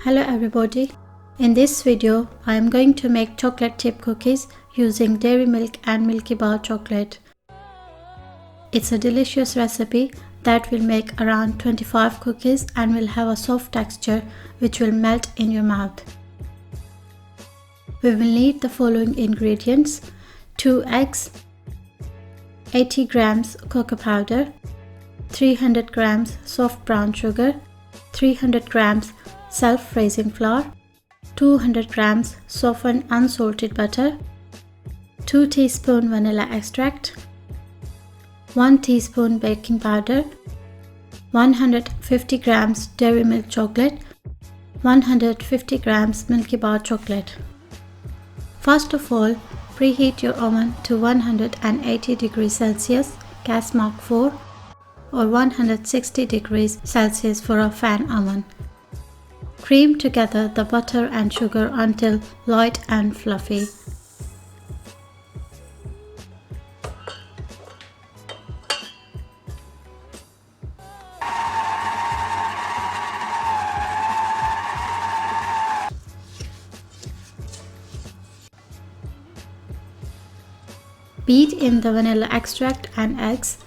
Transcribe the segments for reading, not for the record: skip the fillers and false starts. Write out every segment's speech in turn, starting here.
Hello everybody, in this video I am going to make chocolate chip cookies using dairy milk and Milky Bar chocolate. It's a delicious recipe that will make around 25 cookies and will have a soft texture which will melt in your mouth. We will need the following ingredients: 2 eggs, 80 grams cocoa powder, 300 grams soft brown sugar, 300 grams self-raising flour, 200 grams softened unsalted butter, 2 teaspoon vanilla extract, 1 teaspoon baking powder, 150 grams dairy milk chocolate, 150 grams Milky Bar chocolate. First of all, preheat your oven to 180 degrees Celsius, gas mark 4, or 160 degrees Celsius for a fan oven. Cream together the butter and sugar until light and fluffy. Beat in the vanilla extract and eggs.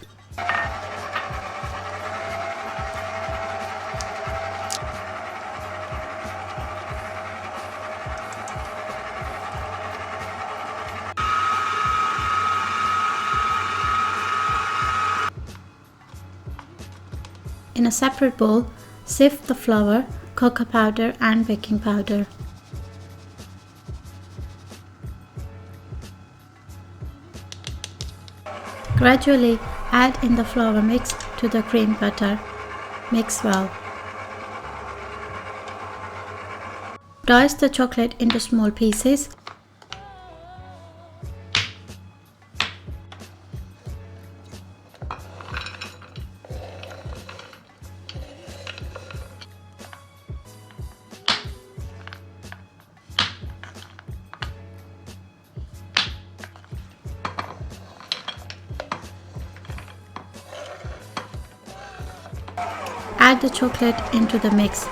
In a separate bowl, sift the flour, cocoa powder and baking powder. Gradually add in the flour mix to the cream butter. Mix well. Dice the chocolate into small pieces. Add the chocolate into the mix.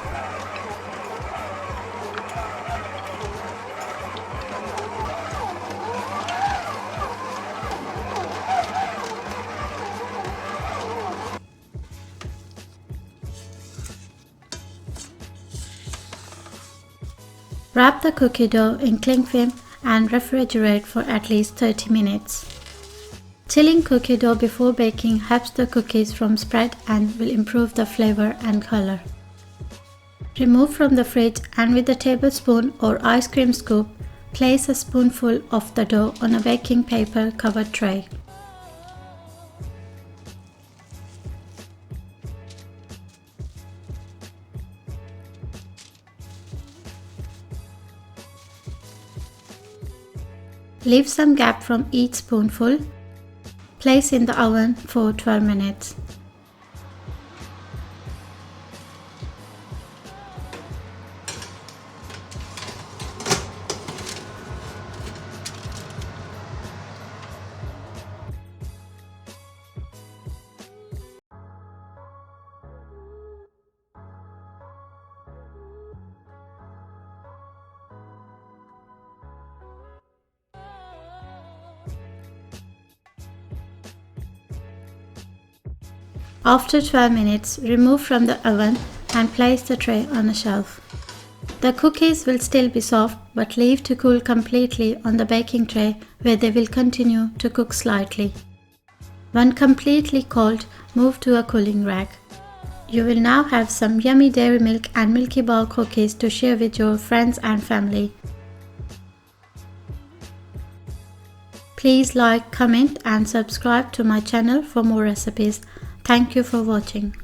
Wrap the cookie dough in cling film and refrigerate for at least 30 minutes. Chilling cookie dough before baking helps the cookies from spread and will improve the flavor and color. Remove from the fridge and with a tablespoon or ice cream scoop, place a spoonful of the dough on a baking paper covered tray. Leave some gap from each spoonful. Place in the oven for 12 minutes. After 12 minutes, remove from the oven and place the tray on a shelf. The cookies will still be soft, but leave to cool completely on the baking tray where they will continue to cook slightly. When completely cold, move to a cooling rack. You will now have some yummy dairy milk and Milky Bar cookies to share with your friends and family. Please like, comment and subscribe to my channel for more recipes. Thank you for watching.